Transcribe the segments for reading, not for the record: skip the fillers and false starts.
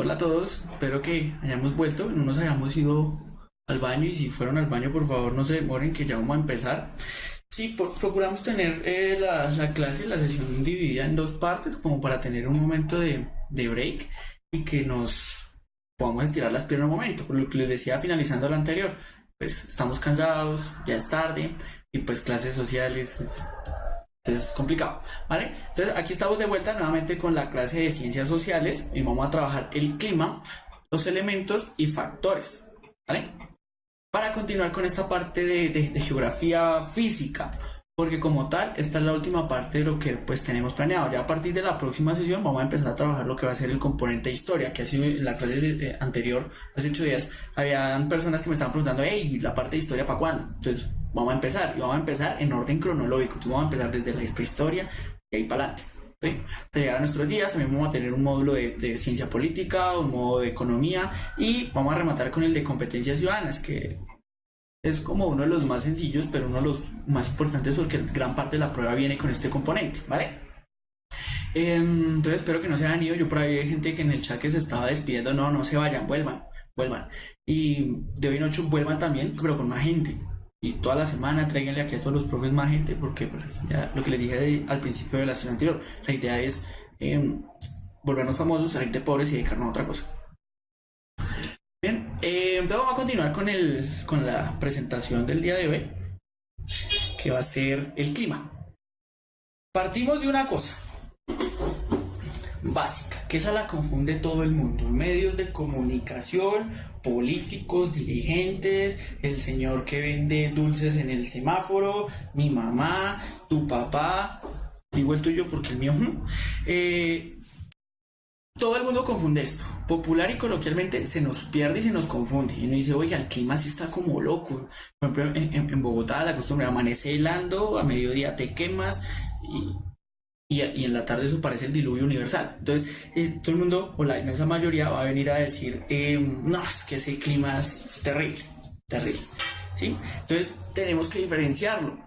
Hola a todos, espero que hayamos vuelto, no nos hayamos ido al baño y si fueron al baño por favor no se demoren que ya vamos a empezar. Sí, procuramos tener la clase, la sesión dividida en dos partes como para tener un momento de break y que nos podamos estirar las piernas un momento, por lo que les decía finalizando lo anterior, pues estamos cansados, ya es tarde y pues clases sociales es complicado, ¿vale? Entonces aquí estamos de vuelta nuevamente con la clase de ciencias sociales y vamos a trabajar el clima, los elementos y factores, ¿vale? Para continuar con esta parte de geografía física, porque como tal, esta es la última parte de lo que pues tenemos planeado. Ya a partir de la próxima sesión vamos a empezar a trabajar lo que va a ser el componente de historia, que ha sido en la clase anterior, hace 8 días, habían personas que me estaban preguntando, hey, ¿la parte de historia para cuándo? Entonces vamos a empezar, y vamos a empezar en orden cronológico, entonces vamos a empezar desde la prehistoria y ahí para adelante. ¿Sí? Hasta llegar a nuestros días, también vamos a tener un módulo de ciencia política, un módulo de economía y vamos a rematar con el de competencias ciudadanas, que es como uno de los más sencillos, pero uno de los más importantes porque gran parte de la prueba viene con este componente, ¿vale? Entonces espero que no se hayan ido. Yo por ahí hay gente que en el chat que se estaba despidiendo, no se vayan, vuelvan. Y de hoy en 8 vuelvan también, pero con más gente. Y toda la semana tráiganle aquí a todos los profes más gente, porque pues, ya lo que les dije al principio de la sesión anterior, la idea es volvernos famosos, salir de pobres y dedicarnos a otra cosa. Bien, entonces vamos a continuar con la presentación del día de hoy, que va a ser el clima. Partimos de una cosa básica, que esa la confunde todo el mundo, medios de comunicación, políticos, dirigentes, el señor que vende dulces en el semáforo, mi mamá, tu papá, digo el tuyo porque el mío, todo el mundo confunde esto. Popular y coloquialmente se nos pierde y se nos confunde. Y uno dice, oiga, el clima sí está como loco. Por ejemplo, en Bogotá la costumbre amanece helando, a mediodía te quemas y en la tarde eso parece el diluvio universal. Entonces, todo el mundo, o la inmensa mayoría, va a venir a decir, no, es que ese clima es terrible. ¿Sí? Entonces, tenemos que diferenciarlo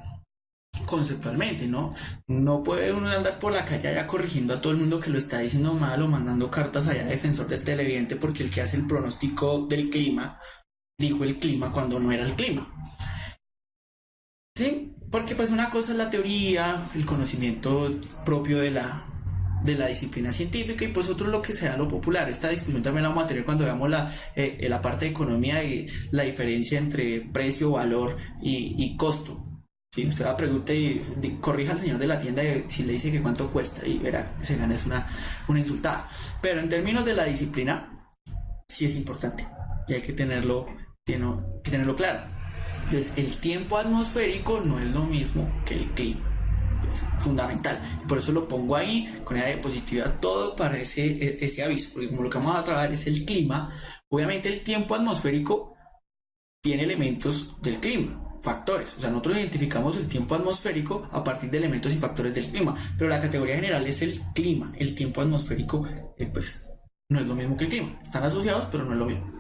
conceptualmente, ¿no? No puede uno andar por la calle allá corrigiendo a todo el mundo que lo está diciendo mal o mandando cartas allá a defensor del televidente porque el que hace el pronóstico del clima dijo el clima cuando no era el clima. ¿Sí? Porque pues una cosa es la teoría, el conocimiento propio de la disciplina científica y pues otro es lo que sea lo popular. Esta discusión también la vamos a tener cuando veamos la parte de economía y la diferencia entre precio, valor y costo. Si usted va a preguntar y corrija al señor de la tienda si le dice que cuánto cuesta y verá que se gana es una insultada. Pero en términos de la disciplina, sí es importante y hay que tenerlo claro. Entonces, el tiempo atmosférico no es lo mismo que el clima. Es fundamental. Y por eso lo pongo ahí con esa diapositiva todo para ese aviso. Porque como lo que vamos a trabajar es el clima, obviamente el tiempo atmosférico tiene elementos del clima. Factores, o sea, nosotros identificamos el tiempo atmosférico a partir de elementos y factores del clima, pero la categoría general es el clima. El tiempo atmosférico, pues, no es lo mismo que el clima. Están asociados, pero no es lo mismo.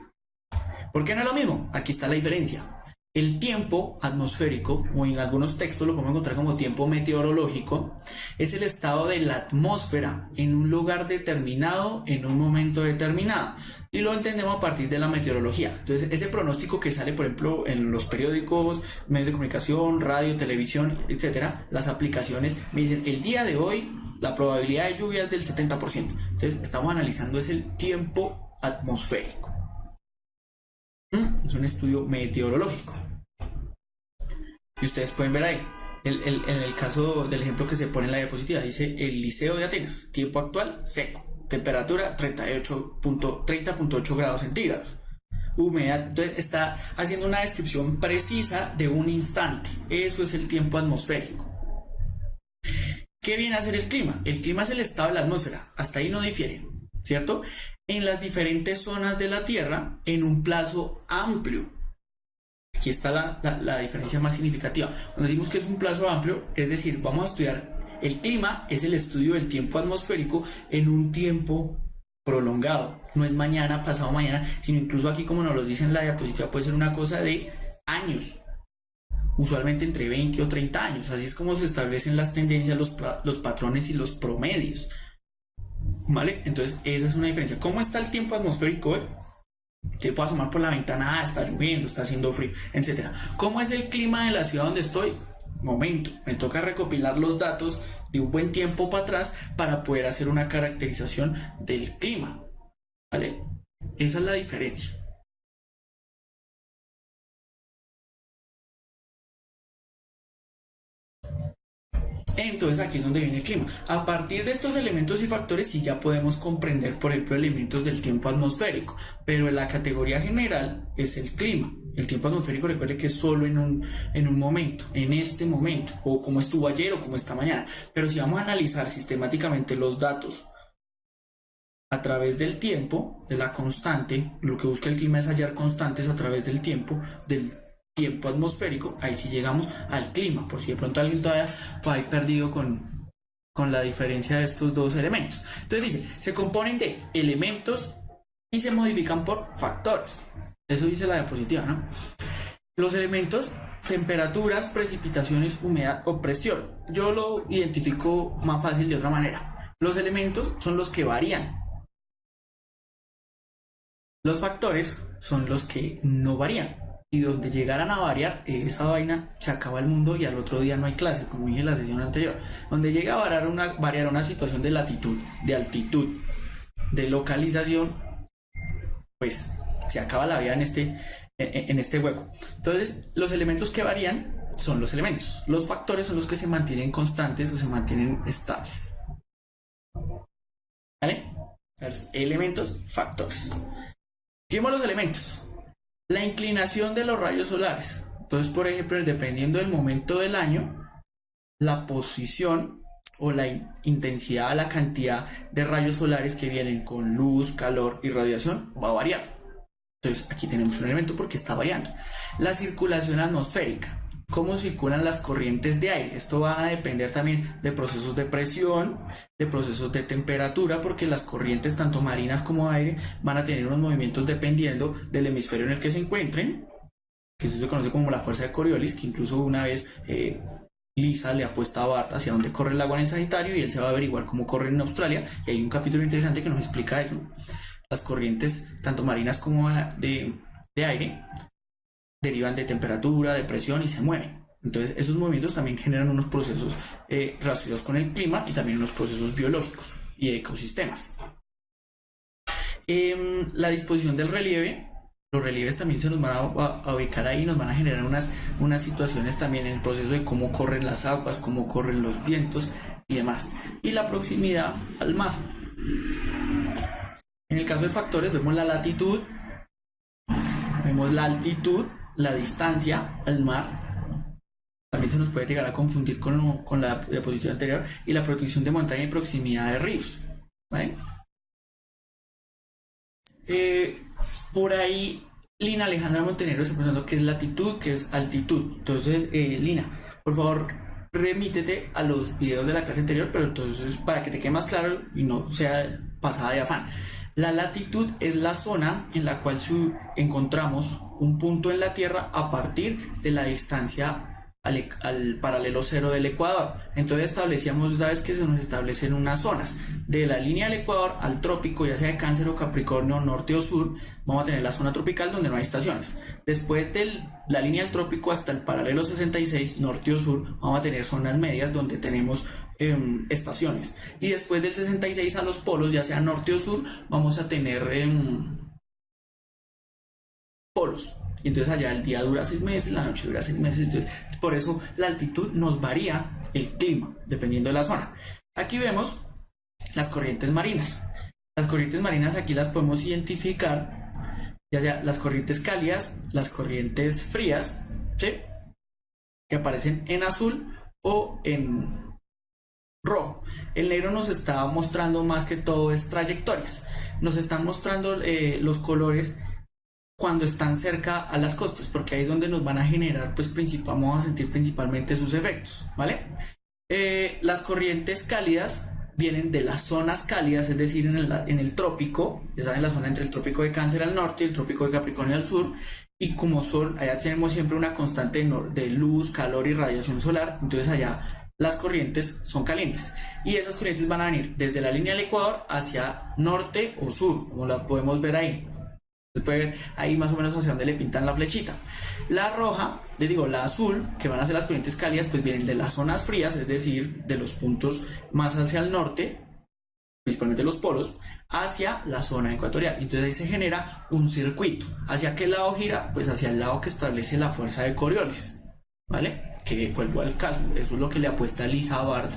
¿Por qué no es lo mismo? Aquí está la diferencia. El tiempo atmosférico, o en algunos textos lo podemos encontrar como tiempo meteorológico, es el estado de la atmósfera en un lugar determinado, en un momento determinado. Y lo entendemos a partir de la meteorología. Entonces, ese pronóstico que sale, por ejemplo, en los periódicos, medios de comunicación, radio, televisión, etcétera, las aplicaciones me dicen, el día de hoy la probabilidad de lluvia es del 70%. Entonces, estamos analizando es el tiempo atmosférico. Es un estudio meteorológico. Y ustedes pueden ver ahí, en el caso del ejemplo que se pone en la diapositiva, dice el Liceo de Atenas, tiempo actual seco, temperatura 30.8 grados centígrados, humedad. Entonces está haciendo una descripción precisa de un instante. Eso es el tiempo atmosférico. ¿Qué viene a ser el clima? El clima es el estado de la atmósfera, hasta ahí no difiere, ¿cierto? En las diferentes zonas de la Tierra en un plazo amplio. Aquí está la diferencia más significativa. Cuando decimos que es un plazo amplio, es decir, vamos a estudiar el clima, es el estudio del tiempo atmosférico en un tiempo prolongado. No es mañana, pasado mañana, sino incluso aquí, como nos lo dice en la diapositiva, puede ser una cosa de años. Usualmente entre 20 o 30 años. Así es como se establecen las tendencias, los patrones y los promedios. ¿vale? Entonces esa es una diferencia. ¿Cómo está el tiempo atmosférico hoy? Que puedo asomar por la ventana, está lloviendo, está haciendo frío, etcétera. ¿Cómo es el clima de la ciudad donde estoy? Momento, me toca recopilar los datos de un buen tiempo para atrás para poder hacer una caracterización del clima, ¿vale? Esa es la diferencia. Entonces aquí es donde viene el clima. A partir de estos elementos y factores sí ya podemos comprender, por ejemplo, elementos del tiempo atmosférico, pero en la categoría general es el clima. El tiempo atmosférico, recuerde que es solo en un momento, en este momento, o como estuvo ayer o como está mañana. Pero si vamos a analizar sistemáticamente los datos a través del tiempo, de la constante, lo que busca el clima es hallar constantes a través del tiempo atmosférico, ahí sí llegamos al clima, por si de pronto alguien todavía va ahí perdido con la diferencia de estos dos elementos. Entonces dice, se componen de elementos y se modifican por factores. Eso dice la diapositiva, ¿no? Los elementos, temperaturas, precipitaciones, humedad o presión. Yo lo identifico más fácil de otra manera. Los elementos son los que varían. Los factores son los que no varían. Y donde llegaran a variar, esa vaina se acaba el mundo y al otro día no hay clase, como dije en la sesión anterior. Donde llega a variar una situación de latitud, de altitud, de localización, pues se acaba la vida en este hueco. Entonces, los elementos que varían son los elementos. Los factores son los que se mantienen constantes o se mantienen estables. ¿Vale? Elementos, factores. Vimos los elementos. La inclinación de los rayos solares. Entonces, por ejemplo, dependiendo del momento del año, la posición o la intensidad, la cantidad de rayos solares que vienen con luz, calor y radiación va a variar. Entonces, aquí tenemos un elemento porque está variando. La circulación atmosférica. Cómo circulan las corrientes de aire. Esto va a depender también de procesos de presión, de procesos de temperatura, porque las corrientes tanto marinas como de aire van a tener unos movimientos dependiendo del hemisferio en el que se encuentren, que eso se conoce como la fuerza de Coriolis, que incluso una vez Lisa le apuesta a Bart hacia dónde corre el agua en el Sagitario y él se va a averiguar cómo corre en Australia, y hay un capítulo interesante que nos explica eso. Las corrientes tanto marinas como de aire derivan de temperatura, de presión y se mueven. Entonces esos movimientos también generan unos procesos relacionados con el clima y también unos procesos biológicos y ecosistemas. La disposición del relieve, los relieves también se nos van a ubicar ahí, nos van a generar unas situaciones también en el proceso de cómo corren las aguas, cómo corren los vientos y demás. Y la proximidad al mar. En el caso de factores vemos la latitud, vemos la altitud, la distancia al mar. También se nos puede llegar a confundir con la diapositiva anterior, y la protección de montaña y proximidad de ríos, ¿vale? Por ahí Lina Alejandra Montenegro está preguntando qué es latitud, qué es altitud. Entonces, Lina, por favor, remítete a los videos de la clase anterior, pero entonces para que te quede más claro y no sea pasada de afán. La latitud es la zona en la cual encontramos un punto en la Tierra a partir de la distancia al paralelo cero del ecuador. Entonces establecíamos, sabes que se nos establecen unas zonas de la línea del ecuador al trópico, ya sea de Cáncer o Capricornio, norte o sur. Vamos a tener la zona tropical donde no hay estaciones. Después de la línea del trópico hasta el paralelo 66, norte o sur, vamos a tener zonas medias donde tenemos estaciones, y después del 66 a los polos, ya sea norte o sur, vamos a tener polos. Y entonces allá el día dura 6 meses, la noche dura 6 meses. Entonces, por eso la altitud nos varía el clima, dependiendo de la zona. Aquí vemos las corrientes marinas. Las corrientes marinas aquí las podemos identificar, ya sea las corrientes cálidas, las corrientes frías, ¿sí?, que aparecen en azul o en rojo. El negro nos está mostrando más que todo es trayectorias. Nos están mostrando los colores cuando están cerca a las costas, porque ahí es donde nos van a generar, pues vamos a sentir principalmente sus efectos, ¿vale? Las corrientes cálidas vienen de las zonas cálidas, es decir, en el trópico, ya saben, la zona entre el trópico de Cáncer al norte y el trópico de Capricornio al sur, y como sol, allá tenemos siempre una constante de luz, calor y radiación solar, entonces allá las corrientes son calientes y esas corrientes van a venir desde la línea del Ecuador hacia norte o sur, como la podemos ver ahí. Se puede ver ahí más o menos hacia donde le pintan la flechita. La roja, les digo, la azul, que van a ser las corrientes cálidas, pues vienen de las zonas frías, es decir, de los puntos más hacia el norte, principalmente los polos, hacia la zona ecuatorial. Entonces ahí se genera un circuito. ¿Hacia qué lado gira? Pues hacia el lado que establece la fuerza de Coriolis, ¿vale? Que vuelvo al caso, eso es lo que le apuesta Lisa Bard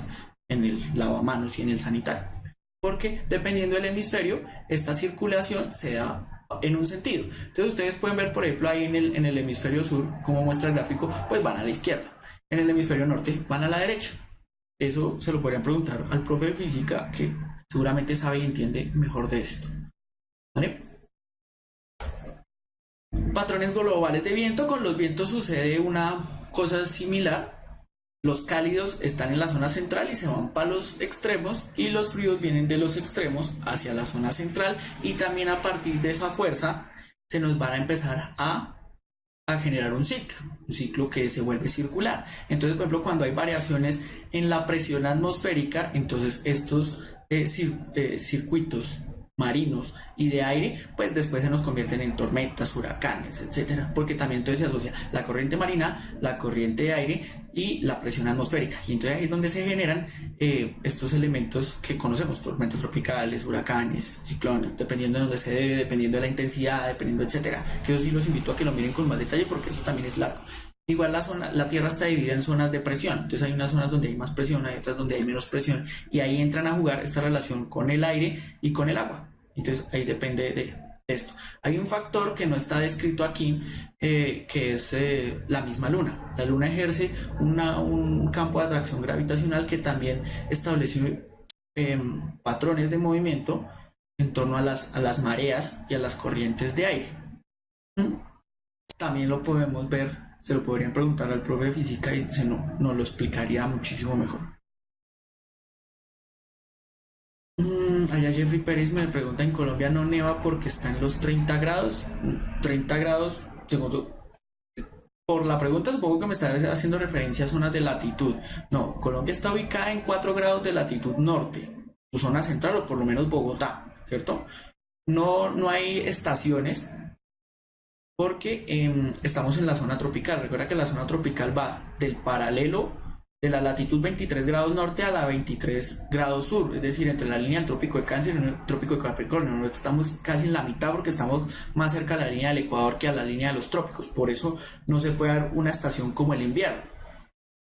en el lavamanos y en el sanitario. Porque dependiendo del hemisferio, esta circulación se da en un sentido. Entonces ustedes pueden ver, por ejemplo, ahí en el hemisferio sur, como muestra el gráfico, pues van a la izquierda. En el hemisferio norte van a la derecha. Eso se lo podrían preguntar al profe de física, que seguramente sabe y entiende mejor de esto. ¿Vale? Patrones globales de viento. Con los vientos sucede una cosa similar. Los cálidos están en la zona central y se van para los extremos, y los fríos vienen de los extremos hacia la zona central, y también a partir de esa fuerza se nos van a empezar a generar un ciclo que se vuelve circular. Entonces, por ejemplo, cuando hay variaciones en la presión atmosférica, entonces estos circuitos marinos y de aire, pues después se nos convierten en tormentas, huracanes, etcétera, porque también entonces se asocia la corriente marina, la corriente de aire y la presión atmosférica, y entonces ahí es donde se generan estos elementos que conocemos: tormentas tropicales, huracanes, ciclones, dependiendo de dónde se debe, dependiendo de la intensidad, dependiendo, etcétera. Que yo sí los invito a que lo miren con más detalle, porque eso también es largo. Igual la Tierra está dividida en zonas de presión, entonces hay unas zonas donde hay más presión, hay otras donde hay menos presión, y ahí entran a jugar esta relación con el aire y con el agua. Entonces ahí depende de esto. Hay un factor que no está descrito aquí, que es la misma luna. La luna ejerce un campo de atracción gravitacional que también establece patrones de movimiento en torno a las mareas y a las corrientes de aire. También lo podemos ver, se lo podrían preguntar al profe de física y nos lo explicaría muchísimo mejor. Allá Jeffrey Pérez me pregunta: ¿en Colombia no neva porque está en los 30 grados? 30 grados, segundo, por la pregunta supongo que me está haciendo referencia a zonas de latitud. No, Colombia está ubicada en 4 grados de latitud norte, o zona central, o por lo menos Bogotá, ¿cierto? No hay estaciones, porque estamos en la zona tropical. Recuerda que la zona tropical va del paralelo de la latitud 23 grados norte a la 23 grados sur, es decir, entre la línea del trópico de Cáncer y el trópico de Capricornio. Nosotros estamos casi en la mitad, porque estamos más cerca a la línea del Ecuador que a la línea de los trópicos. Por eso no se puede dar una estación como el invierno.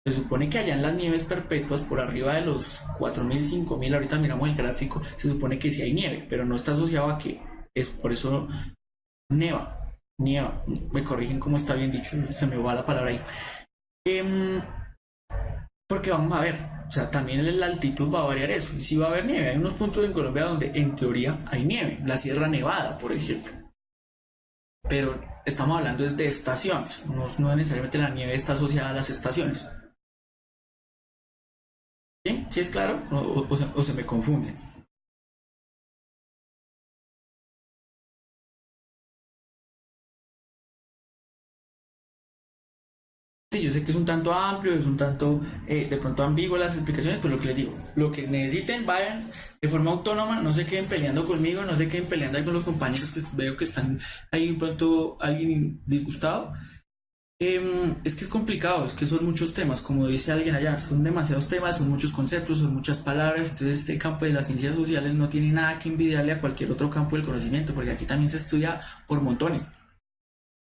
Se supone que allá en las nieves perpetuas, por arriba de los 4000, 5000, ahorita miramos el gráfico, se supone que sí hay nieve, pero no está asociado a que es, por eso nieva. Me corrigen cómo está bien dicho, se me va la palabra ahí. Porque vamos a ver, o sea, también la altitud va a variar eso, y sí va a haber nieve. Hay unos puntos en Colombia donde en teoría hay nieve, la Sierra Nevada, por ejemplo. Pero estamos hablando de estaciones, no necesariamente la nieve está asociada a las estaciones. ¿Sí? ¿Sí es claro? ¿O se me confunden? Sí, yo sé que es un tanto amplio, es un tanto de pronto ambiguo las explicaciones, pero lo que les digo, lo que necesiten, vayan de forma autónoma, no se queden peleando conmigo, no se queden peleando ahí con los compañeros, que veo que están ahí de pronto alguien disgustado. Es que es complicado, es que son muchos temas, como dice alguien allá, son demasiados temas, son muchos conceptos, son muchas palabras. Entonces este campo de las ciencias sociales no tiene nada que envidiarle a cualquier otro campo del conocimiento, porque aquí también se estudia por montones.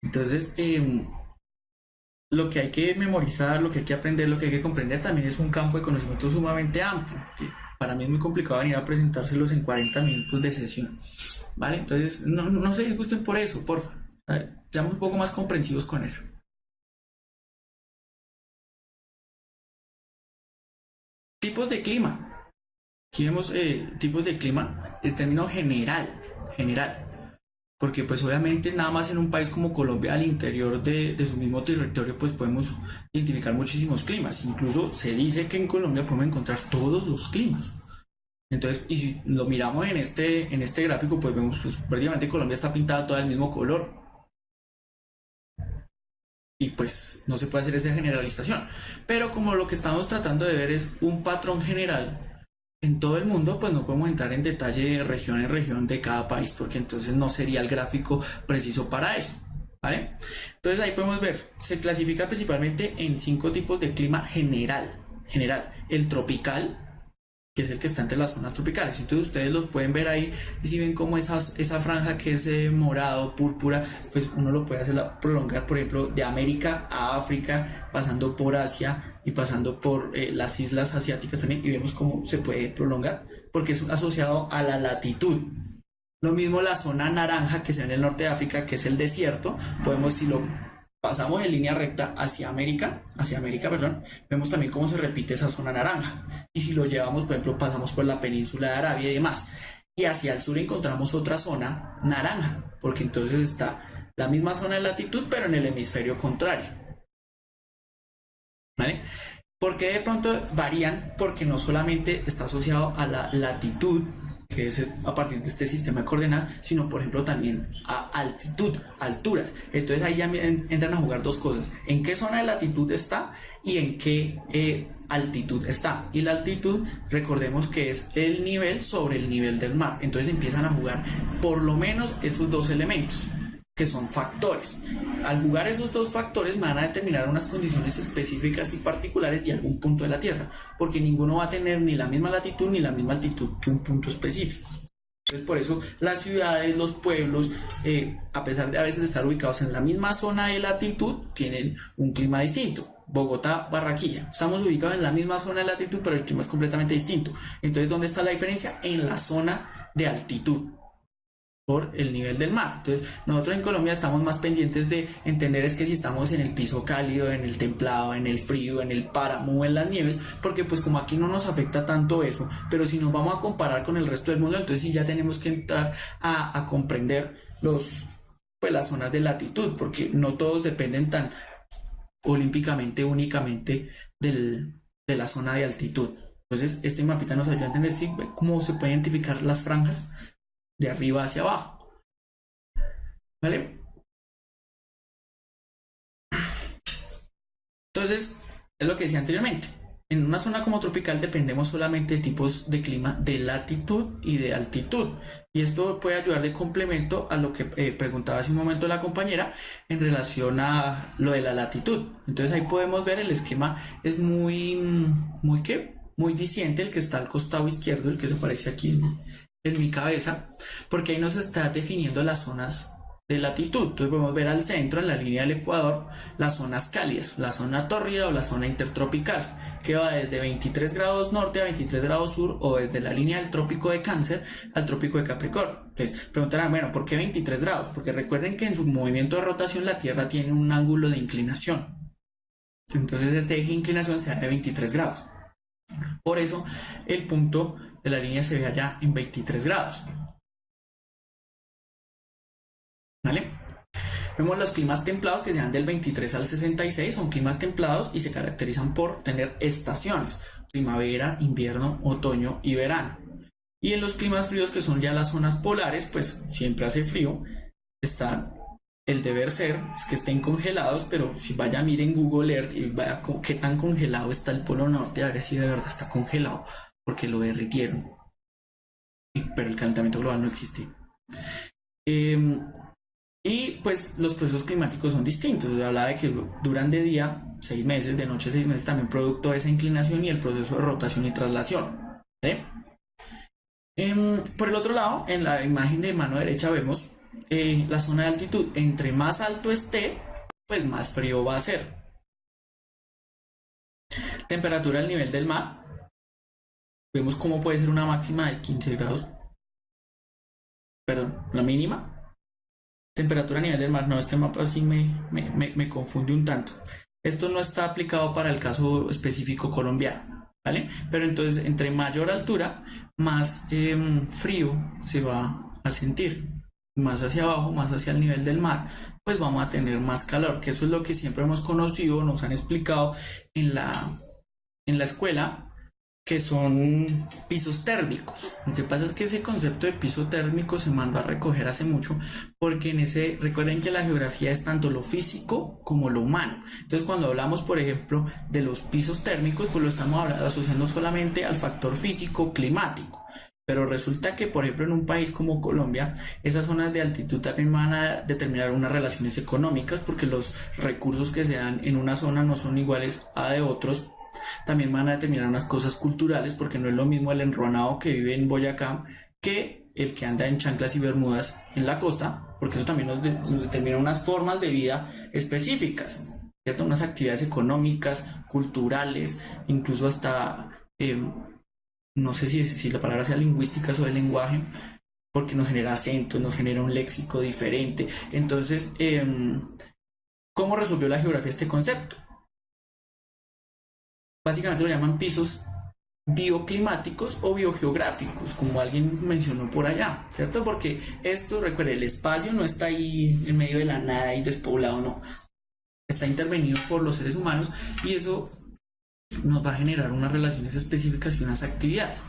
Entonces, lo que hay que memorizar, lo que hay que aprender, lo que hay que comprender también es un campo de conocimiento sumamente amplio, que para mí es muy complicado venir a presentárselos en 40 minutos de sesión, ¿vale? Entonces no se disgusten por eso, por favor, seamos un poco más comprensivos con eso. Tipos de clima. Aquí vemos tipos de clima en términos general. Porque pues obviamente nada más en un país como Colombia, al interior de su mismo territorio, pues podemos identificar muchísimos climas. Incluso se dice que en Colombia podemos encontrar todos los climas. Entonces, y si lo miramos en este gráfico, pues vemos pues prácticamente Colombia está pintada toda del mismo color. y pues no se puede hacer esa generalización. Pero como lo que estamos tratando de ver es un patrón general en todo el mundo, pues no podemos entrar en detalle de región en región de cada país, porque entonces no sería el gráfico preciso para eso, ¿vale? Entonces ahí podemos ver, se clasifica principalmente en 5 tipos de clima general. El tropical, que es el que está entre las zonas tropicales. Entonces ustedes los pueden ver ahí, y si ven como esa franja que es morado, púrpura, pues uno lo puede hacer prolongar, por ejemplo, de América a África, pasando por Asia y pasando por las islas asiáticas también, y vemos cómo se puede prolongar, porque es asociado a la latitud. Lo mismo la zona naranja que se ve en el norte de África, que es el desierto, podemos, si lo pasamos en línea recta hacia América, perdón, vemos también cómo se repite esa zona naranja. Y si lo llevamos, por ejemplo, pasamos por la península de Arabia y demás. Y hacia el sur encontramos otra zona naranja, porque entonces está la misma zona de latitud, pero en el hemisferio contrario. ¿Vale? ¿Por qué de pronto varían? Porque no solamente está asociado a la latitud, que es a partir de este sistema de coordenadas, sino por ejemplo también a altitud, alturas. Entonces ahí ya entran a jugar dos cosas: en qué zona de latitud está y en qué altitud está. Y la altitud, recordemos que es el nivel sobre el nivel del mar. Entonces empiezan a jugar por lo menos esos dos elementos, que son factores. Al jugar esos dos factores van a determinar unas condiciones específicas y particulares de algún punto de la Tierra, porque ninguno va a tener ni la misma latitud ni la misma altitud que un punto específico. Entonces por eso las ciudades, los pueblos, a pesar de a veces de estar ubicados en la misma zona de latitud, tienen un clima distinto. Bogotá, Barranquilla, estamos ubicados en la misma zona de latitud, pero el clima es completamente distinto. Entonces, ¿dónde está la diferencia? En la zona de altitud, por el nivel del mar. Entonces nosotros en Colombia estamos más pendientes de entender es que si estamos en el piso cálido, en el templado, en el frío, en el páramo o en las nieves, porque pues como aquí no nos afecta tanto eso, pero si nos vamos a comparar con el resto del mundo, entonces sí ya tenemos que entrar a comprender las zonas de latitud, porque no todos dependen tan olímpicamente únicamente de la zona de altitud. Entonces este mapita nos ayuda a entender cómo se pueden identificar las franjas de arriba hacia abajo, ¿vale? Entonces, es lo que decía anteriormente. En una zona como tropical dependemos solamente de tipos de clima de latitud y de altitud. Y esto puede ayudar de complemento a lo que preguntaba hace un momento la compañera en relación a lo de la latitud. Entonces ahí podemos ver el esquema es muy diciente, el que está al costado izquierdo, el que se aparece aquí en mi cabeza, porque ahí nos está definiendo las zonas de latitud. Entonces podemos ver al centro, en la línea del ecuador, las zonas cálidas, la zona tórrida o la zona intertropical, que va desde 23 grados norte a 23 grados sur, o desde la línea del trópico de Cáncer al trópico de Capricornio. Entonces preguntarán, bueno, ¿por qué 23 grados? Porque recuerden que en su movimiento de rotación la Tierra tiene un ángulo de inclinación. Entonces este eje de inclinación se da de 23 grados. Por eso el punto de la línea se ve allá en 23 grados. ¿Vale? Vemos los climas templados que se dan del 23 al 66, son climas templados y se caracterizan por tener estaciones: primavera, invierno, otoño y verano. Y en los climas fríos, que son ya las zonas polares, pues siempre hace frío. Está el deber ser, es que estén congelados, pero si vaya a miren Google Earth y vaya qué tan congelado está el polo norte, a ver si de verdad está congelado, porque lo derritieron. Pero el calentamiento global no existe. Y pues los procesos climáticos son distintos. Hablaba de que duran de día 6 meses, de noche 6 meses, también producto de esa inclinación y el proceso de rotación y traslación. Por el otro lado, en la imagen de mano derecha vemos la zona de altitud. Entre más alto esté, pues más frío va a ser. Temperatura al nivel del mar. Vemos cómo puede ser una máxima de 15 grados. Perdón, la mínima. Temperatura a nivel del mar. No, este mapa sí me confunde un tanto. Esto no está aplicado para el caso específico colombiano, ¿vale? Pero entonces, entre mayor altura, más frío se va a sentir. Más hacia abajo, más hacia el nivel del mar, pues vamos a tener más calor, que eso es lo que siempre hemos conocido, nos han explicado en la escuela, que son pisos térmicos. Lo que pasa es que ese concepto de piso térmico se mandó a recoger hace mucho, porque recuerden que la geografía es tanto lo físico como lo humano. Entonces, cuando hablamos, por ejemplo, de los pisos térmicos, pues lo estamos asociando solamente al factor físico climático. Pero resulta que, por ejemplo, en un país como Colombia, esas zonas de altitud también van a determinar unas relaciones económicas, porque los recursos que se dan en una zona no son iguales a de otros. También van a determinar unas cosas culturales, porque no es lo mismo el enronado que vive en Boyacá que el que anda en chanclas y bermudas en la costa, porque eso también nos determina unas formas de vida específicas, ¿cierto? Unas actividades económicas, culturales, incluso hasta, no sé si la palabra sea lingüísticas o de lenguaje, porque nos genera acentos, nos genera un léxico diferente. Entonces, ¿cómo resolvió la geografía este concepto? Básicamente lo llaman pisos bioclimáticos o biogeográficos, como alguien mencionó por allá, ¿cierto? Porque esto, recuerde, el espacio no está ahí en medio de la nada y despoblado, no. Está intervenido por los seres humanos, y eso nos va a generar unas relaciones específicas y unas actividades,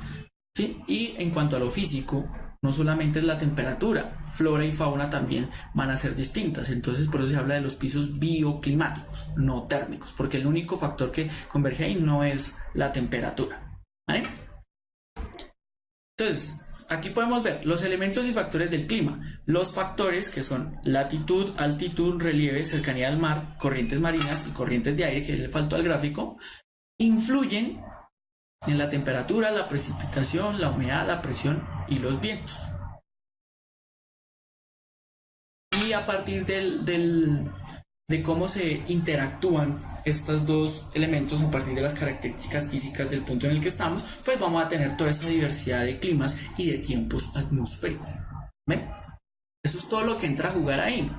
¿sí? Y en cuanto a lo físico, no solamente es la temperatura, flora y fauna también van a ser distintas. Entonces, por eso se habla de los pisos bioclimáticos, no térmicos, porque el único factor que converge ahí no es la temperatura, ¿vale? Entonces, aquí podemos ver los elementos y factores del clima. Los factores, que son latitud, altitud, relieve, cercanía al mar, corrientes marinas y corrientes de aire, que le faltó al gráfico, influyen en la temperatura, la precipitación, la humedad, la presión y los vientos. Y a partir de cómo se interactúan estos dos elementos, a partir de las características físicas del punto en el que estamos, pues vamos a tener toda esa diversidad de climas y de tiempos atmosféricos. ¿Ven? Eso es todo lo que entra a jugar ahí.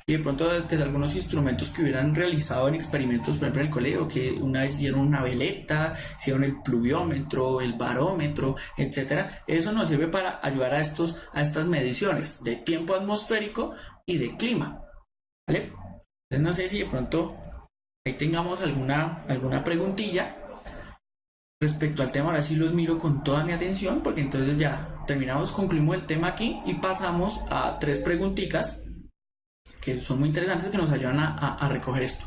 Y de pronto, desde algunos instrumentos que hubieran realizado en experimentos, por ejemplo en el colegio, que una vez hicieron una veleta, hicieron el pluviómetro, el barómetro, etcétera, eso nos sirve para ayudar a estas mediciones de tiempo atmosférico y de clima, ¿vale? Entonces, no sé si de pronto ahí tengamos alguna preguntilla respecto al tema. Ahora sí los miro con toda mi atención, porque entonces ya concluimos el tema aquí y pasamos a 3 preguntitas que son muy interesantes, que nos ayudan a recoger esto.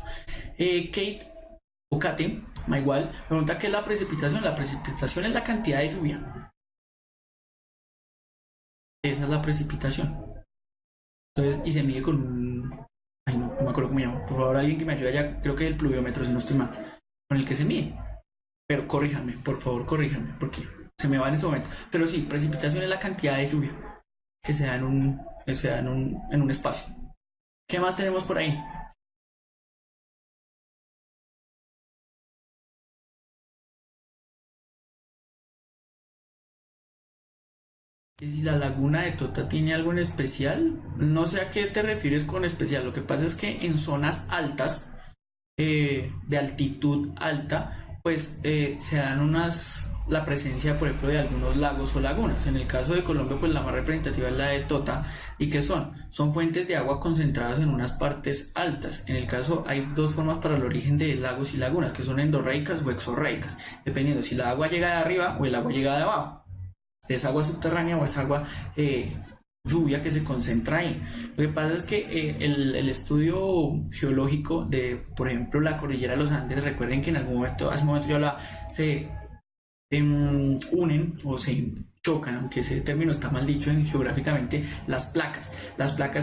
Kate o Kate, igual, pregunta qué es la precipitación. La precipitación es la cantidad de lluvia. Esa es la precipitación. Entonces, y se mide con un... Ay, no me acuerdo cómo se llama. Por favor, alguien que me ayude allá. Creo que es el pluviómetro, si no estoy mal. Con el que se mide. Pero corríjanme, por favor, corríjanme, porque se me va en ese momento. Pero sí, precipitación es la cantidad de lluvia que se da en un espacio. ¿Qué más tenemos por ahí? Y si la laguna de Tota tiene algo en especial, no sé a qué te refieres con especial. Lo que pasa es que en zonas altas, de altitud alta, pues se dan la presencia, por ejemplo, de algunos lagos o lagunas. En el caso de Colombia, pues la más representativa es la de Tota. ¿Y qué son? Son fuentes de agua concentradas en unas partes altas. En el caso hay 2 formas para el origen de lagos y lagunas, que son endorreicas o exorreicas, dependiendo si el agua llega de arriba o el agua llega de abajo. ¿Es agua subterránea o es agua lluvia que se concentra ahí? Lo que pasa es que el estudio geológico de, por ejemplo, la cordillera de los Andes, recuerden que hace un momento yo hablaba, se unen o se chocan, aunque ese término está mal dicho geográficamente, las placas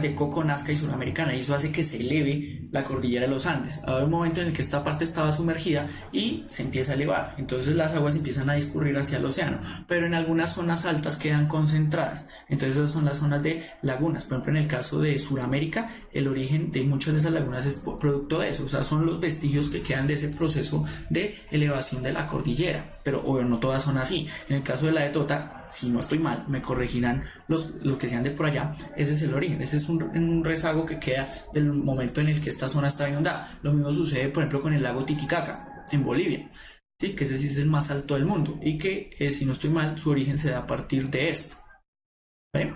de Coco, Nazca y Suramericana, y eso hace que se eleve la cordillera de los Andes. Ahora un momento en el que esta parte estaba sumergida y se empieza a elevar, entonces las aguas empiezan a discurrir hacia el océano, pero en algunas zonas altas quedan concentradas. Entonces esas son las zonas de lagunas. Por ejemplo, en el caso de Suramérica, el origen de muchas de esas lagunas es producto de eso, o sea, son los vestigios que quedan de ese proceso de elevación de la cordillera, pero obvio no todas son así. En el caso de la de Tota, si no estoy mal, me corregirán los que sean de por allá, ese es el origen, ese es un rezago que queda del momento en el que esta zona está inundada. Lo mismo sucede, por ejemplo, con el lago Titicaca en Bolivia, ¿sí? Que ese sí es el más alto del mundo y que, si no estoy mal, su origen se da a partir de esto, ¿vale?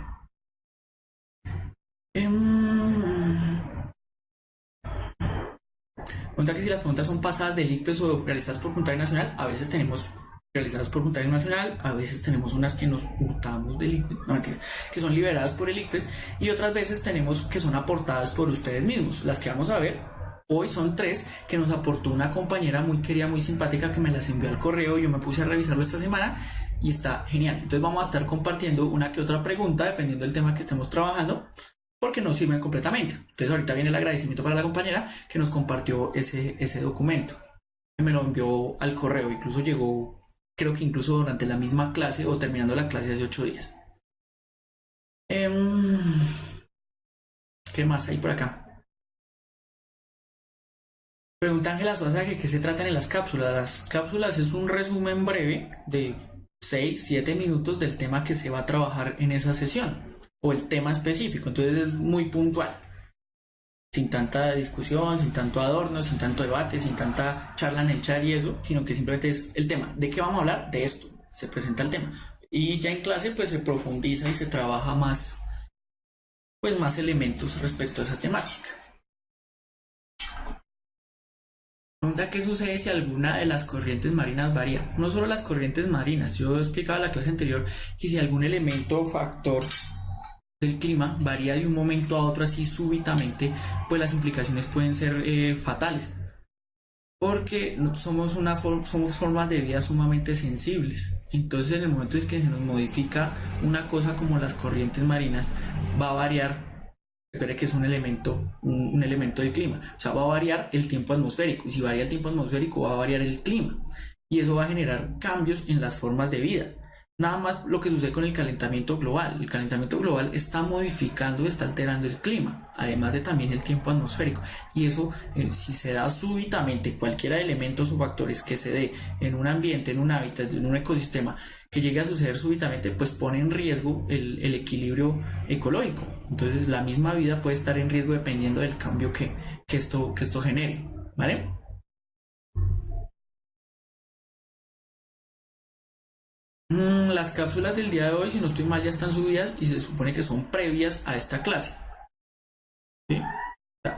Pregunta que si las preguntas son pasadas del ICFES o realizadas por Puntaje Nacional. A veces tenemos realizadas por Junta Nacional, a veces tenemos unas que nos hurtamos del ICFES, no, mentira, que son liberadas por el ICFES, y otras veces tenemos que son aportadas por ustedes mismos. Las que vamos a ver hoy son 3 que nos aportó una compañera muy querida, muy simpática, que me las envió al correo. Yo me puse a revisarlo esta semana y está genial. Entonces vamos a estar compartiendo una que otra pregunta dependiendo del tema que estemos trabajando, porque no sirven completamente. Entonces ahorita viene el agradecimiento para la compañera que nos compartió ese documento, que me lo envió al correo. Incluso llegó, creo que incluso durante la misma clase o terminando la clase hace 8 días. ¿Qué más hay por acá? Pregunta Ángela Suaza que qué se tratan en las cápsulas. Las cápsulas es un resumen breve de 6-7 minutos del tema que se va a trabajar en esa sesión o el tema específico. Entonces es muy puntual, sin tanta discusión, sin tanto adorno, sin tanto debate, sin tanta charla en el chat y eso, sino que simplemente es el tema. ¿De qué vamos a hablar? De esto. Se presenta el tema. Y ya en clase pues se profundiza y se trabaja más, pues más elementos respecto a esa temática. Pregunta qué sucede si alguna de las corrientes marinas varía. No solo las corrientes marinas, yo explicaba en la clase anterior que si algún elemento o factor del clima varía de un momento a otro así súbitamente, pues las implicaciones pueden ser fatales, porque somos formas de vida sumamente sensibles. Entonces en el momento en que se nos modifica una cosa como las corrientes marinas, va a variar. Recuerde que es un elemento del clima, o sea, va a variar el tiempo atmosférico, y si varía el tiempo atmosférico va a variar el clima, y eso va a generar cambios en las formas de vida. Nada más lo que sucede con el calentamiento global está modificando, está alterando el clima, además de también el tiempo atmosférico, y eso si se da súbitamente, cualquiera de elementos o factores que se dé en un ambiente, en un hábitat, en un ecosistema, que llegue a suceder súbitamente, pues pone en riesgo el equilibrio ecológico. Entonces la misma vida puede estar en riesgo dependiendo del cambio que esto genere, ¿vale? Las cápsulas del día de hoy, si no estoy mal, ya están subidas y se supone que son previas a esta clase, ¿sí?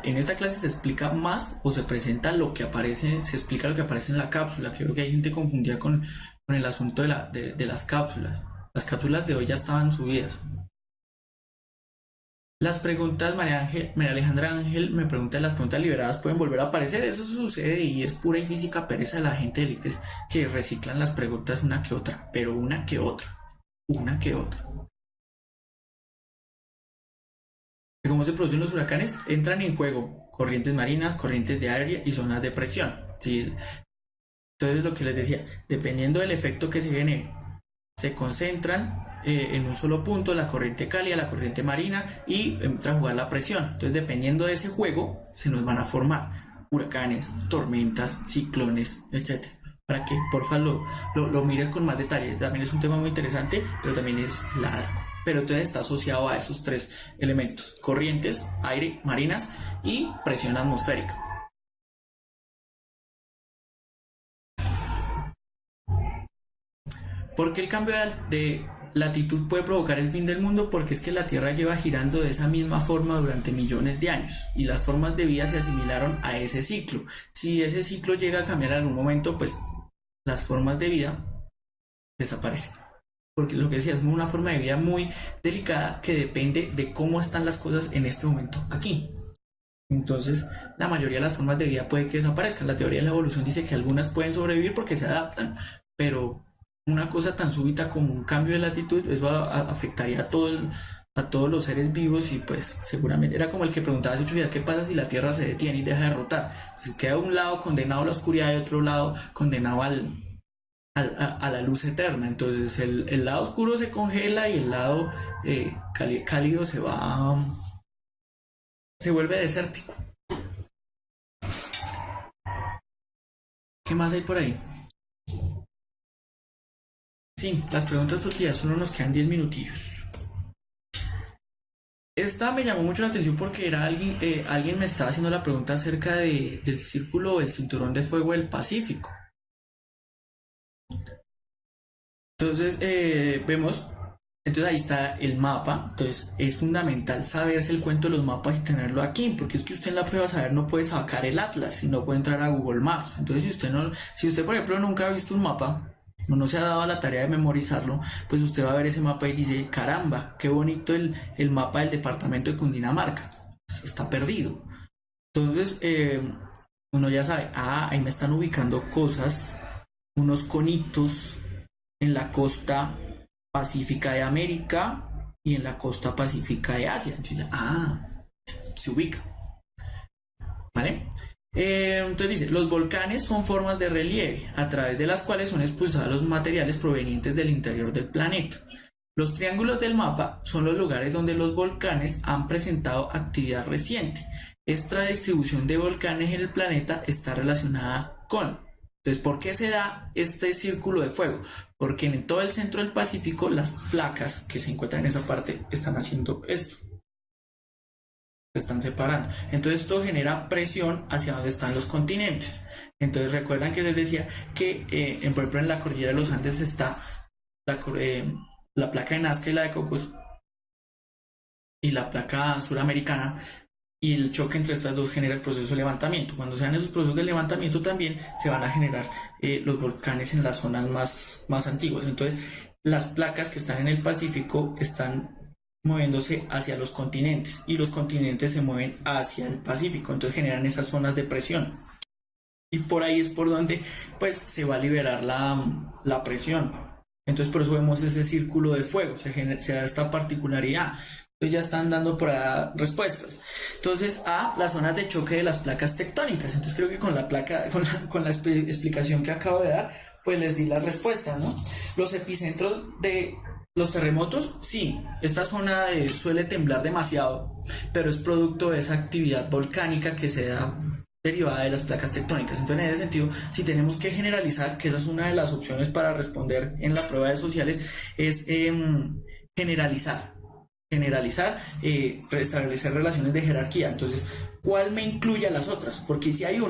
En esta clase se explica más o se presenta lo que aparece, se explica lo que aparece en la cápsula. Creo que hay gente confundida con el asunto de las cápsulas. Las cápsulas de hoy ya estaban subidas. Las preguntas, María Alejandra Ángel me pregunta, ¿las preguntas liberadas pueden volver a aparecer? Eso sucede y es pura y física pereza de la gente del ICFES que reciclan las preguntas una que otra, pero una que otra. ¿Cómo se producen los huracanes? Entran en juego corrientes marinas, corrientes de aire y zonas de presión, ¿sí? Entonces lo que les decía, dependiendo del efecto que se genere, se concentran en un solo punto la corriente cálida, la corriente marina, y entra a jugar la presión. Entonces dependiendo de ese juego se nos van a formar huracanes, tormentas, ciclones, etc. Para que porfa lo mires con más detalle. También es un tema muy interesante, pero también es largo. Pero entonces está asociado a esos 3 elementos: corrientes, aire, marinas y presión atmosférica. ¿Por qué el cambio de latitud puede provocar el fin del mundo? Porque es que la Tierra lleva girando de esa misma forma durante millones de años y las formas de vida se asimilaron a ese ciclo. Si ese ciclo llega a cambiar en algún momento, pues las formas de vida desaparecen. Porque lo que decía, es una forma de vida muy delicada que depende de cómo están las cosas en este momento aquí. Entonces la mayoría de las formas de vida puede que desaparezcan. La teoría de la evolución dice que algunas pueden sobrevivir porque se adaptan, pero una cosa tan súbita como un cambio de latitud, eso afectaría a todos los seres vivos, y pues seguramente era como el que preguntaba hace 8 días, ¿qué pasa si la Tierra se detiene y deja de rotar? Pues queda un lado condenado a la oscuridad y otro lado condenado a la luz eterna. Entonces el lado oscuro se congela y el lado cálido se vuelve desértico. ¿Qué más hay por ahí? Sí, las preguntas porque ya solo nos quedan 10 minutillos. Esta me llamó mucho la atención porque era alguien me estaba haciendo la pregunta acerca del círculo o el cinturón de fuego del Pacífico. Entonces vemos, entonces ahí está el mapa. Entonces es fundamental saberse el cuento de los mapas y tenerlo aquí, porque es que usted en la prueba saber no puede sacar el atlas y no puede entrar a Google Maps. Entonces si usted por ejemplo nunca ha visto un mapa como no se ha dado a la tarea de memorizarlo, pues usted va a ver ese mapa y dice, caramba, qué bonito el mapa del departamento de Cundinamarca. Está perdido. Entonces, uno ya sabe, ahí me están ubicando cosas, unos conitos en la costa pacífica de América y en la costa pacífica de Asia. Entonces, se ubica. ¿Vale? Entonces dice, los volcanes son formas de relieve a través de las cuales son expulsados los materiales provenientes del interior del planeta. Los triángulos del mapa son los lugares donde los volcanes han presentado actividad reciente. Esta distribución de volcanes en el planeta está relacionada con... Entonces, ¿por qué se da este círculo de fuego? Porque en todo el centro del Pacífico las placas que se encuentran en esa parte están haciendo esto. Se están separando. Entonces esto genera presión hacia donde están los continentes. Entonces recuerdan que les decía que, por ejemplo, en la cordillera de los Andes está la placa de Nazca y la de Cocos y la placa suramericana, y el choque entre estas dos genera el proceso de levantamiento. Cuando sean esos procesos de levantamiento también se van a generar los volcanes en las zonas más antiguas. Entonces las placas que están en el Pacífico están moviéndose hacia los continentes y los continentes se mueven hacia el Pacífico, entonces generan esas zonas de presión y por ahí es por donde pues se va a liberar la presión. Entonces por eso vemos ese círculo de fuego, se da esta particularidad. Entonces ya están dando por ahí respuestas. Entonces las zonas de choque de las placas tectónicas. Entonces creo que con la explicación que acabo de dar pues les di la respuesta, ¿no? Los epicentros de los terremotos, sí, esta zona suele temblar demasiado, pero es producto de esa actividad volcánica que se da derivada de las placas tectónicas. Entonces, en ese sentido, si tenemos que generalizar, que esa es una de las opciones para responder en la prueba de sociales, es generalizar, restablecer relaciones de jerarquía. Entonces, ¿cuál me incluye a las otras? Porque si hay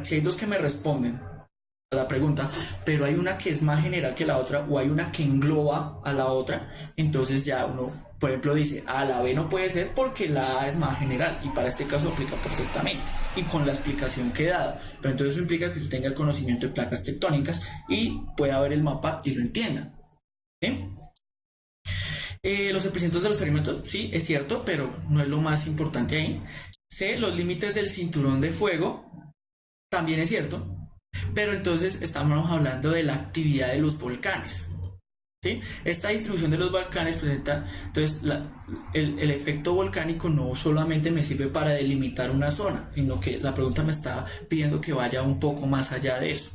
si hay dos que me responden a la pregunta, pero hay una que es más general que la otra o hay una que engloba a la otra, entonces ya uno, por ejemplo, dice, la B no puede ser porque la A es más general y para este caso aplica perfectamente y con la explicación que he dado, pero entonces eso implica que usted tenga el conocimiento de placas tectónicas y pueda ver el mapa y lo entienda. ¿Sí? Los epicentros de los terremotos, sí, es cierto, pero no es lo más importante ahí. C, los límites del cinturón de fuego, también es cierto. Pero entonces estamos hablando de la actividad de los volcanes, ¿sí? Esta distribución de los volcanes presenta, entonces el efecto volcánico no solamente me sirve para delimitar una zona, sino que la pregunta me está pidiendo que vaya un poco más allá de eso.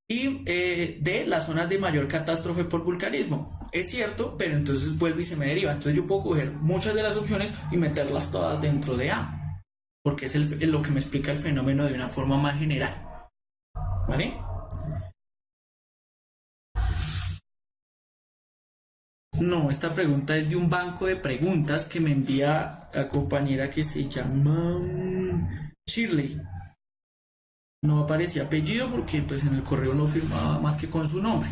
Y de las zonas de mayor catástrofe por vulcanismo, es cierto, pero entonces vuelve y se me deriva. Entonces yo puedo coger muchas de las opciones y meterlas todas dentro de A, porque es lo que me explica el fenómeno de una forma más general. ¿Vale? No, esta pregunta es de un banco de preguntas que me envía la compañera que se llama Shirley. No aparecía apellido porque pues en el correo no firmaba más que con su nombre.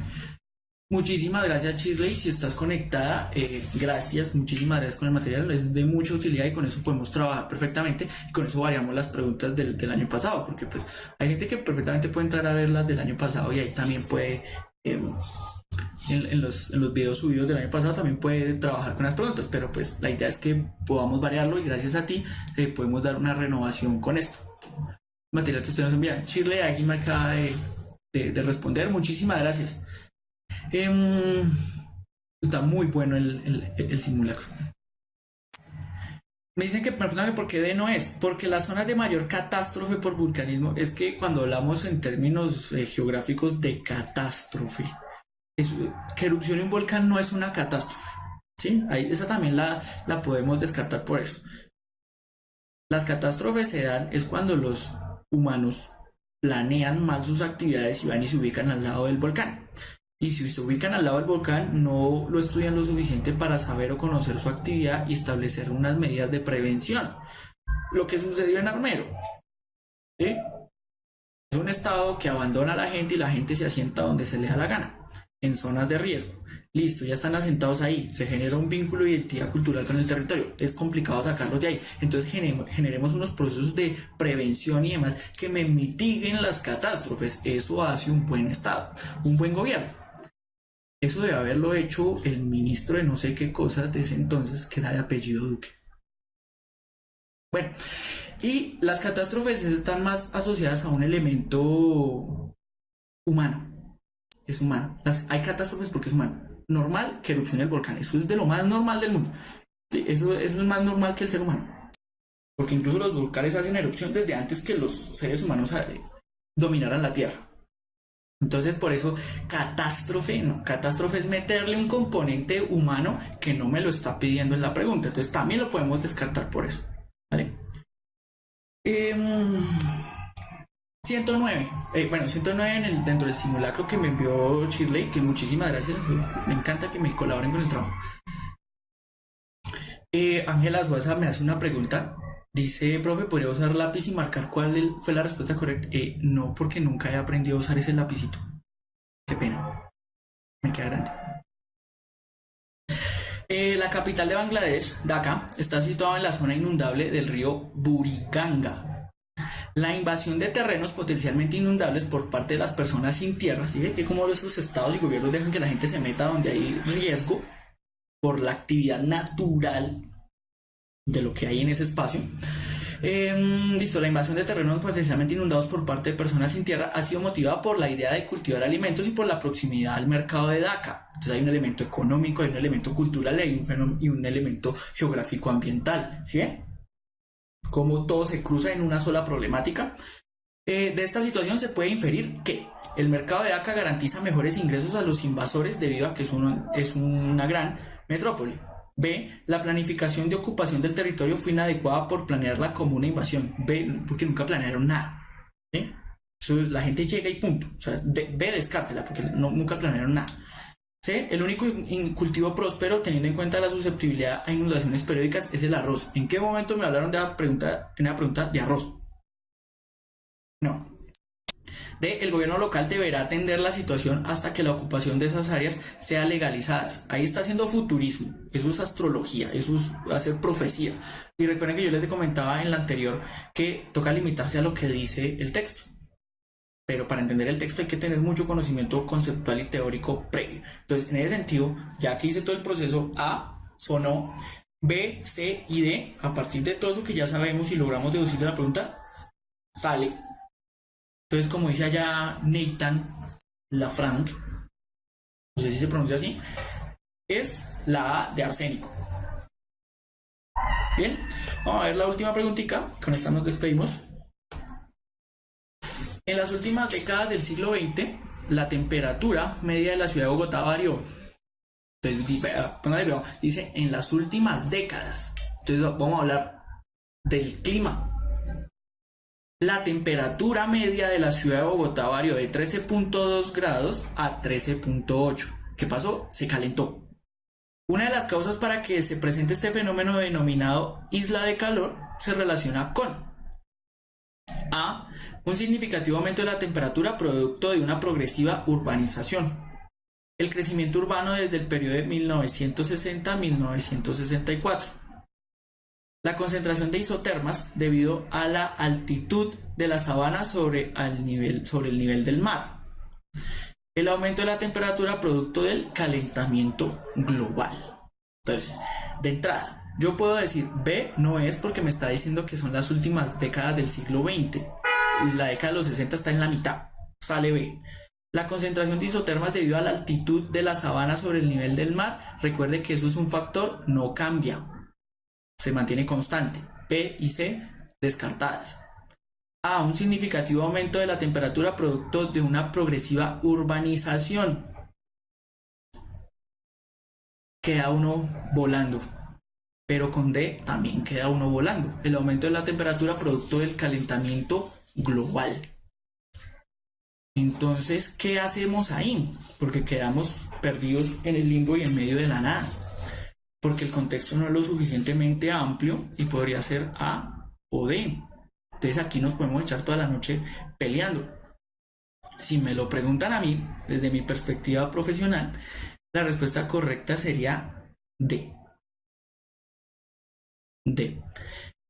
Muchísimas gracias, Shirley, si estás conectada, gracias, muchísimas gracias con el material, es de mucha utilidad y con eso podemos trabajar perfectamente y con eso variamos las preguntas del año pasado, porque pues hay gente que perfectamente puede entrar a ver las del año pasado y ahí también puede, en los videos subidos del año pasado también puede trabajar con las preguntas, pero pues la idea es que podamos variarlo y gracias a ti podemos dar una renovación con esto. Material que usted nos envía. Shirley aquí me acaba de responder, muchísimas gracias. Está muy bueno el simulacro. Me dicen que me preguntan que por qué D no es, porque las zonas de mayor catástrofe por vulcanismo, es que cuando hablamos en términos geográficos de catástrofe, que erupción de un volcán no es una catástrofe, ¿sí? Ahí, esa también la podemos descartar por eso. Las catástrofes se dan es cuando los humanos planean mal sus actividades y van y se ubican al lado del volcán. Y si se ubican al lado del volcán, no lo estudian lo suficiente para saber o conocer su actividad y establecer unas medidas de prevención. Lo que sucedió en Armero, ¿sí? Es un estado que abandona a la gente y la gente se asienta donde se le da la gana, en zonas de riesgo. Listo, ya están asentados ahí, se genera un vínculo de identidad cultural con el territorio, es complicado sacarlos de ahí, entonces generemos unos procesos de prevención y demás que me mitiguen las catástrofes, eso hace un buen estado, un buen gobierno. Eso debe haberlo hecho el ministro de no sé qué cosas de ese entonces, que era de apellido Duque. Bueno, y las catástrofes están más asociadas a un elemento humano. Es humano. Hay catástrofes porque es humano. Normal que erupcione el volcán. Eso es de lo más normal del mundo. Sí, eso es más normal que el ser humano. Porque incluso los volcanes hacen erupción desde antes que los seres humanos dominaran la Tierra. Entonces, por eso, catástrofe, no, catástrofe es meterle un componente humano que no me lo está pidiendo en la pregunta. Entonces, también lo podemos descartar por eso. ¿Vale? 109. Bueno, 109 dentro del simulacro que me envió Shirley, que muchísimas gracias. Me encanta que me colaboren con el trabajo. Ángela Azuaza me hace una pregunta. Dice, profe, ¿podría usar lápiz y marcar cuál fue la respuesta correcta? No, porque nunca he aprendido a usar ese lapicito. Qué pena. Me queda grande. La capital de Bangladesh, Dhaka, está situada en la zona inundable del río Buriganga. La invasión de terrenos potencialmente inundables por parte de las personas sin tierra, ¿sí ves que como estos estados y gobiernos dejan que la gente se meta donde hay riesgo por la actividad natural de lo que hay en ese espacio? Listo, la invasión de terrenos potencialmente inundados por parte de personas sin tierra ha sido motivada por la idea de cultivar alimentos y por la proximidad al mercado de Dhaka. Entonces hay un elemento económico, hay un elemento cultural y un elemento geográfico ambiental. ¿Sí ven? Como todo se cruza en una sola problemática. De esta situación se puede inferir que el mercado de Dhaka garantiza mejores ingresos a los invasores debido a que es una gran metrópoli. B. La planificación de ocupación del territorio fue inadecuada por planearla como una invasión. B. Porque nunca planearon nada. ¿Sí? La gente llega y punto. O sea, B. Descártela porque nunca planearon nada. C. El único cultivo próspero, teniendo en cuenta la susceptibilidad a inundaciones periódicas, es el arroz. ¿En qué momento me hablaron de la pregunta de arroz? No. D. El gobierno local deberá atender la situación hasta que la ocupación de esas áreas sea legalizada. Ahí está haciendo futurismo. Eso es astrología. Eso es hacer profecía. Y recuerden que yo les comentaba en la anterior que toca limitarse a lo que dice el texto. Pero para entender el texto hay que tener mucho conocimiento conceptual y teórico previo. Entonces, en ese sentido, ya que hice todo el proceso, A sonó, B, C y D, a partir de todo eso que ya sabemos y logramos deducir de la pregunta, sale. Entonces, como dice allá Nathan Lafranc, no sé si se pronuncia así, es la A de arsénico. Bien, vamos a ver la última preguntita, con esta nos despedimos. En las últimas décadas del siglo XX, la temperatura media de la ciudad de Bogotá varió. Entonces, dice en las últimas décadas. Entonces, vamos a hablar del clima. La temperatura media de la ciudad de Bogotá varió de 13.2 grados a 13.8. ¿Qué pasó? Se calentó. Una de las causas para que se presente este fenómeno denominado isla de calor se relaciona con A. Un significativo aumento de la temperatura producto de una progresiva urbanización. El crecimiento urbano desde el periodo de 1960 a 1964. La concentración de isotermas debido a la altitud de la sabana sobre el nivel del mar. El aumento de la temperatura producto del calentamiento global. Entonces, de entrada, yo puedo decir B no es porque me está diciendo que son las últimas décadas del siglo XX. La década de los 60 está en la mitad. Sale B. La concentración de isotermas debido a la altitud de la sabana sobre el nivel del mar. Recuerde que eso es un factor, no cambia. Se mantiene constante. B y C descartadas. A. Un significativo aumento de la temperatura producto de una progresiva urbanización. Queda uno volando. Pero con D también queda uno volando. El aumento de la temperatura producto del calentamiento global. Entonces, ¿qué hacemos ahí? Porque quedamos perdidos en el limbo y en medio de la nada. Porque el contexto no es lo suficientemente amplio y podría ser A o D. Entonces aquí nos podemos echar toda la noche peleando. Si me lo preguntan a mí, desde mi perspectiva profesional, la respuesta correcta sería D. D.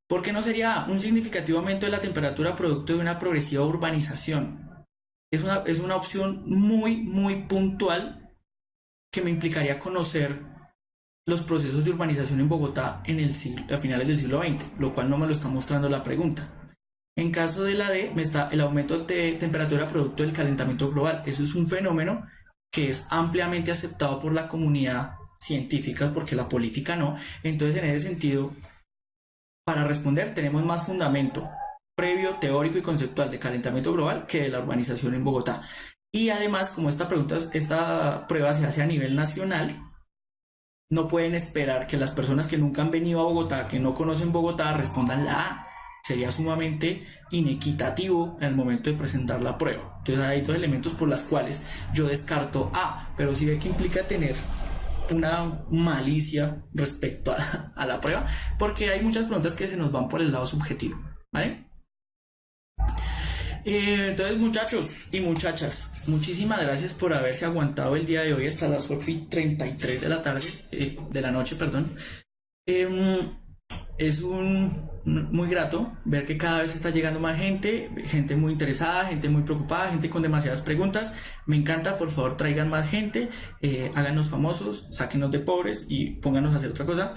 ¿Por qué no sería A? Un significativo aumento de la temperatura producto de una progresiva urbanización. Es una opción muy puntual que me implicaría conocer los procesos de urbanización en Bogotá a finales del siglo XX, lo cual no me lo está mostrando la pregunta. En caso de la D, me está el aumento de temperatura producto del calentamiento global. Eso es un fenómeno que es ampliamente aceptado por la comunidad científica, porque la política no. Entonces, en ese sentido, para responder, tenemos más fundamento previo, teórico y conceptual de calentamiento global que de la urbanización en Bogotá. Y además, como esta prueba se hace a nivel nacional, no pueden esperar que las personas que nunca han venido a Bogotá, que no conocen Bogotá, respondan la A. Sería sumamente inequitativo en el momento de presentar la prueba. Entonces hay dos elementos por los cuales yo descarto A, pero sí ve que implica tener una malicia respecto a la prueba, porque hay muchas preguntas que se nos van por el lado subjetivo, ¿vale? Entonces, muchachos y muchachas, muchísimas gracias por haberse aguantado el día de hoy hasta las 8:33 de la tarde, de la noche, perdón. Es muy grato ver que cada vez está llegando más gente, gente muy interesada, gente muy preocupada, gente con demasiadas preguntas. Me encanta, por favor traigan más gente, háganos famosos, sáquenos de pobres y pónganos a hacer otra cosa.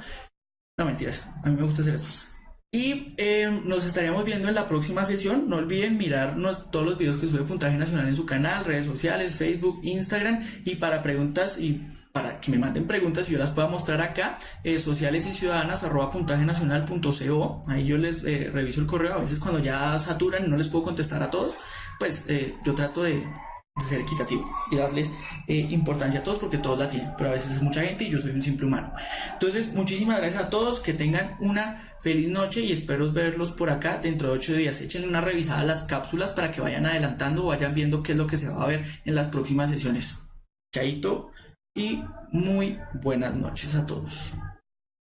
No, mentiras, a mí me gusta hacer esto. Y nos estaríamos viendo en la próxima sesión. No olviden mirar todos los videos que sube Puntaje Nacional en su canal, redes sociales, Facebook, Instagram. Y para preguntas y para que me manden preguntas y yo las pueda mostrar acá, sociales y ciudadanas @puntajenacional.co. Ahí yo les reviso el correo. A veces cuando ya saturan y no les puedo contestar a todos, pues yo trato de ser equitativo y darles importancia a todos, porque todos la tienen, pero a veces es mucha gente y yo soy un simple humano. Entonces, muchísimas gracias a todos, que tengan una feliz noche y espero verlos por acá dentro de 8 días. Echen una revisada a las cápsulas para que vayan adelantando o vayan viendo qué es lo que se va a ver en las próximas sesiones. Chaito y muy buenas noches a todos.